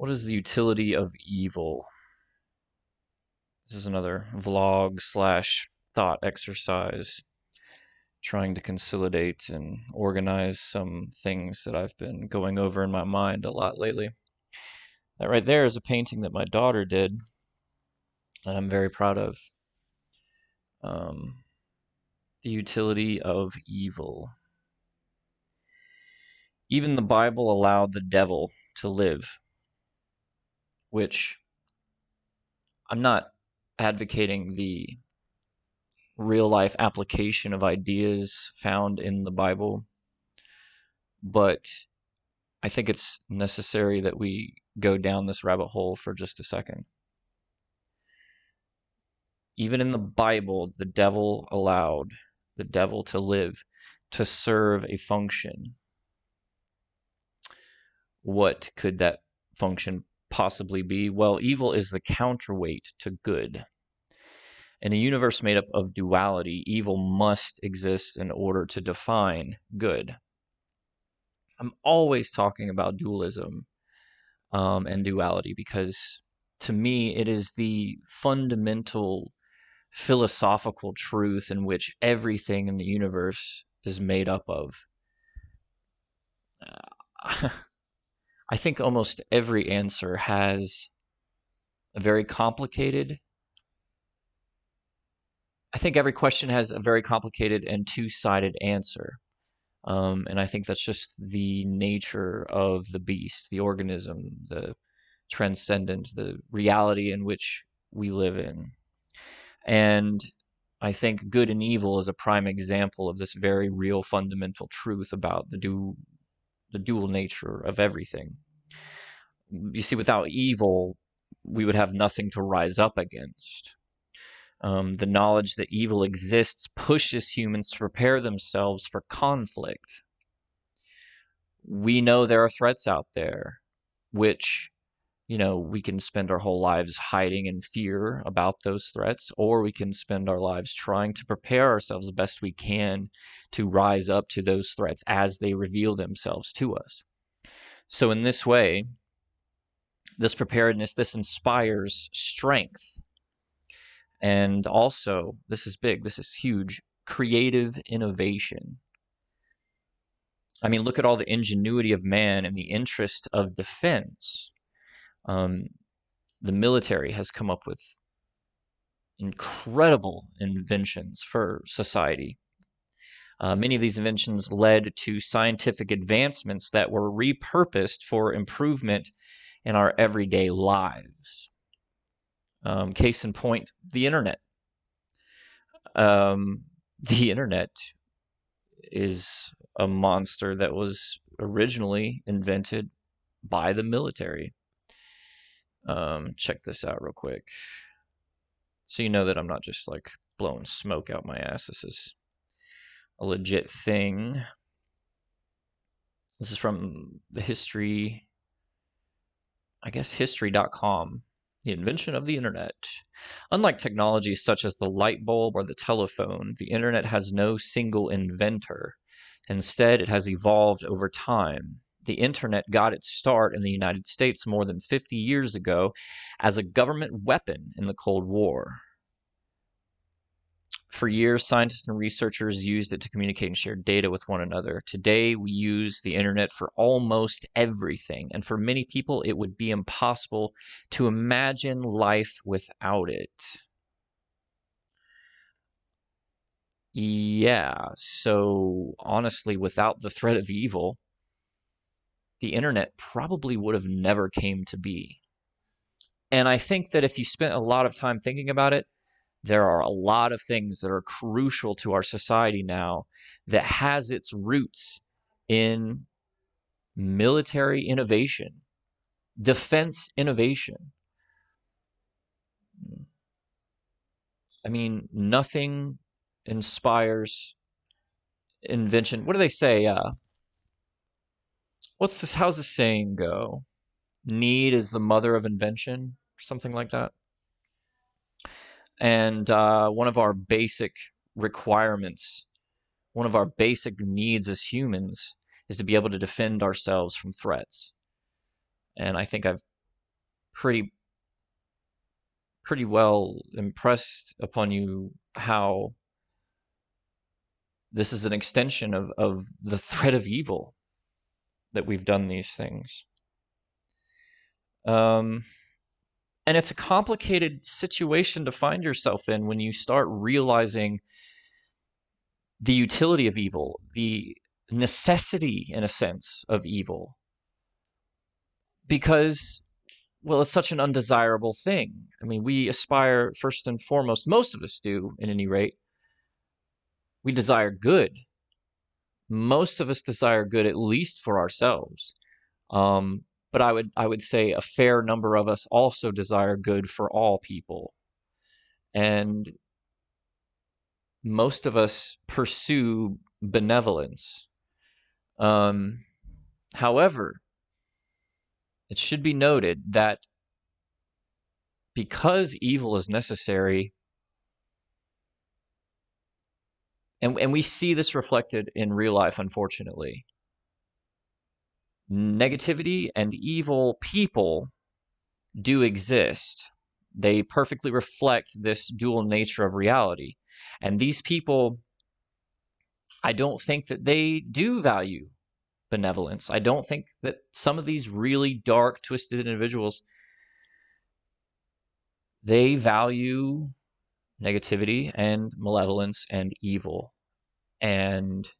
What is the utility of evil? This is another vlog slash thought exercise trying to consolidate and organize some things that I've been going over in my mind a lot lately. That right there is a painting that my daughter did that I'm very proud of. Um, the utility of evil. Even the Bible allowed the devil to live, which I'm not advocating the real life application of ideas found in the Bible, but I think it's necessary that we go down this rabbit hole for just a second. Even in the Bible, the devil allowed the devil to live, to serve a function. What could that function possibly be? Well, evil is the counterweight to good. In a universe made up of duality, evil must exist in order to define good. I'm always talking about dualism and duality because to me it is the fundamental philosophical truth in which everything in the universe is made up of. I think almost every answer has a very complicated I think every question has a very complicated and two-sided answer. And I think that's just the nature of the beast, the organism, the transcendent, the reality in which we live in. And I think good and evil is a prime example of this very real fundamental truth about the dual nature of everything. You see, without evil, we would have nothing to rise up against. The knowledge that evil exists pushes humans to prepare themselves for conflict. We know there are threats out there, which, we can spend our whole lives hiding in fear about those threats, or we can spend our lives trying to prepare ourselves the best we can to rise up to those threats as they reveal themselves to us. So, in this way, this preparedness, this inspires strength. And also, this is big, this is huge, creative innovation. I mean, look at all the ingenuity of man in the interest of defense. Um, the military has come up with incredible inventions for society. Many of these inventions led to scientific advancements that were repurposed for improvement in our everyday lives. Case in point, the internet. The internet is a monster that was originally invented by the military. Check this out real quick. So you know that I'm not just like blowing smoke out my ass. This is a legit thing. This is from the history, I guess history.com. The invention of the internet. Unlike technologies such as the light bulb or the telephone, the internet has no single inventor. Instead, it has evolved over time. The internet got its start in the United States more than 50 years ago as a government weapon in the Cold War. For years, scientists and researchers used it to communicate and share data with one another. Today, we use the internet for almost everything, and for many people, it would be impossible to imagine life without it. Yeah, so honestly, without the threat of evil, the internet probably would have never came to be. And I think that if you spent a lot of time thinking about it, there are a lot of things that are crucial to our society now that has its roots in military innovation, defense innovation. I mean, nothing inspires invention. What do they say? What's this? How's the saying go? Need is the mother of invention, something like that. And one of our basic requirements, one of our basic needs as humans is to be able to defend ourselves from threats. And I think I've pretty well impressed upon you how this is an extension of the threat of evil that we've done these things. And it's a complicated situation to find yourself in when you start realizing the utility of evil, the necessity, in a sense, of evil. Because, well, it's such an undesirable thing. I mean, we aspire, first and foremost, most of us do, at any rate, we desire good. Most of us desire good, at least for ourselves. But I would say a fair number of us also desire good for all people. And most of us pursue benevolence. However, it should be noted that because evil is necessary, and we see this reflected in real life, unfortunately, negativity and evil people do exist. They perfectly reflect this dual nature of reality. And these people, I don't think that they do value benevolence. I don't think that some of these really dark, twisted individuals, they value negativity and malevolence and evil. And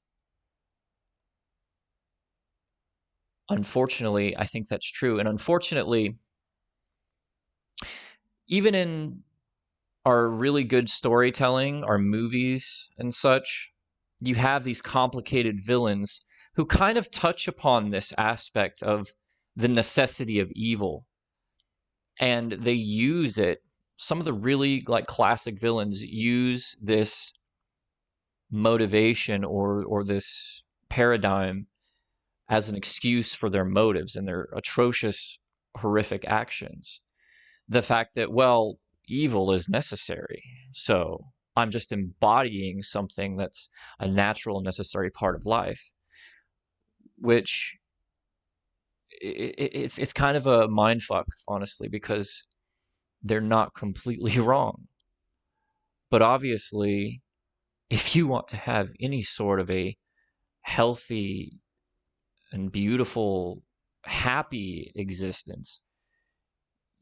unfortunately, I think that's true. And unfortunately, even in our really good storytelling, our movies and such, you have these complicated villains who kind of touch upon this aspect of the necessity of evil. And they use it. Some of the really like classic villains use this motivation or this paradigm as an excuse for their motives and their atrocious, horrific actions. The fact that, well, evil is necessary, so I'm just embodying something that's a natural and necessary part of life, which it's kind of a mind fuck, honestly, because they're not completely wrong. But obviously, if you want to have any sort of a healthy and beautiful, happy existence,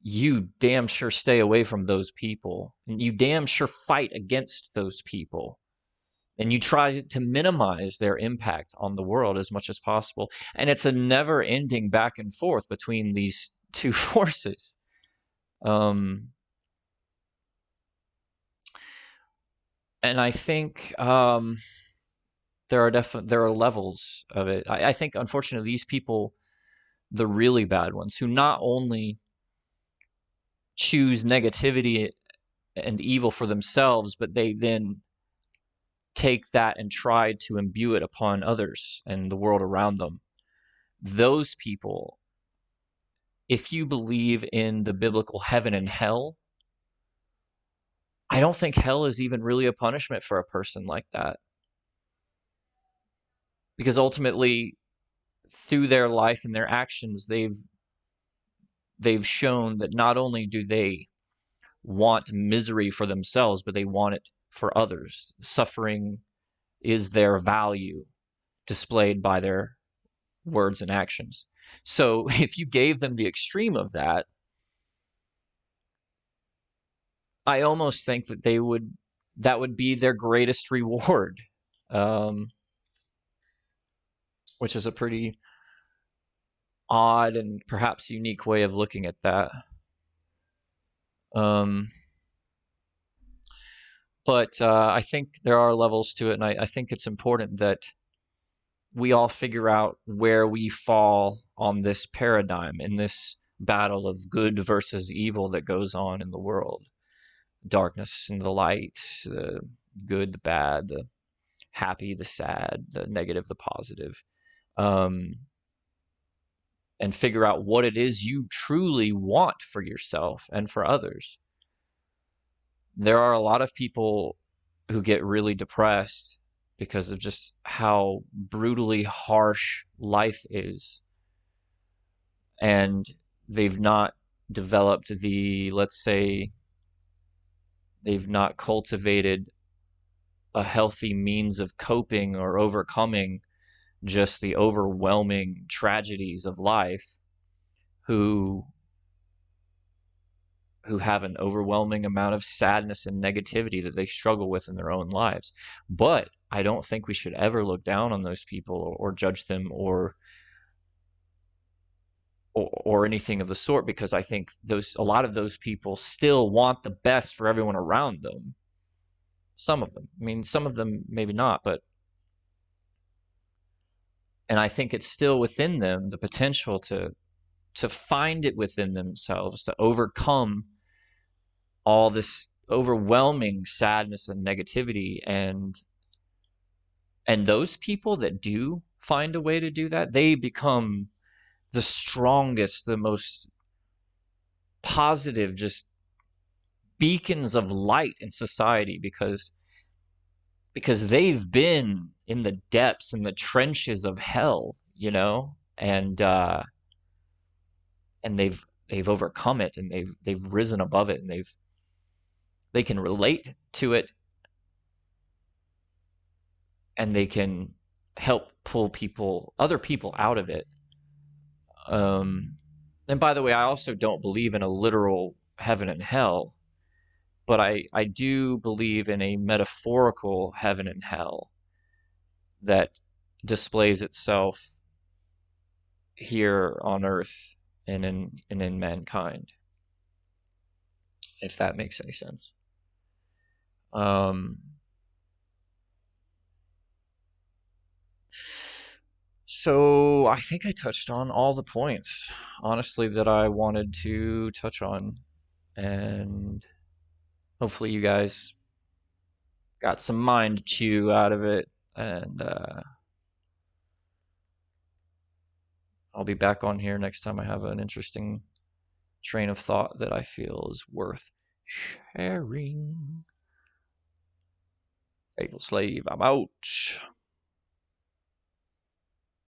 you damn sure stay away from those people. And you damn sure fight against those people. And you try to minimize their impact on the world as much as possible. And it's a never ending back and forth between these two forces. And I think there are levels of it. I think, unfortunately, these people, the really bad ones, who not only choose negativity and evil for themselves, but they then take that and try to imbue it upon others and the world around them. Those people, if you believe in the biblical heaven and hell, I don't think hell is even really a punishment for a person like that. Because ultimately, through their life and their actions, they've shown that not only do they want misery for themselves, but they want it for others. Suffering is their value displayed by their words and actions. So if you gave them the extreme of that, I almost think that that would be their greatest reward, which is a pretty odd and perhaps unique way of looking at that. But I think there are levels to it, and I think it's important that we all figure out where we fall on this paradigm, in this battle of good versus evil that goes on in the world. Darkness and the light, the good, the bad, the happy, the sad, the negative, the positive. And figure out what it is you truly want for yourself and for others. There are a lot of people who get really depressed because of just how brutally harsh life is. And they've not developed the, let's say, they've not cultivated a healthy means of coping or overcoming just the overwhelming tragedies of life, who have an overwhelming amount of sadness and negativity that they struggle with in their own lives. But I don't think we should ever look down on those people, or judge them, or anything of the sort, because I think a lot of those people still want the best for everyone around them. Some of them. I mean, some of them maybe not, but and I think it's still within them the potential to find it within themselves to overcome all this overwhelming sadness and negativity. And those people that do find a way to do that, they become the strongest, the most positive, just beacons of light in society, because they've been in the depths and the trenches of hell, and they've overcome it, and they've risen above it, and they can relate to it, and they can help pull other people out of it. And by the way, I also don't believe in a literal heaven and hell, but I do believe in a metaphorical heaven and hell that displays itself here on earth and in mankind, if that makes any sense. So I think I touched on all the points, honestly, that I wanted to touch on, and hopefully you guys got some mind chew out of it, and I'll be back on here next time I have an interesting train of thought that I feel is worth sharing. Fatal Slave, I'm out.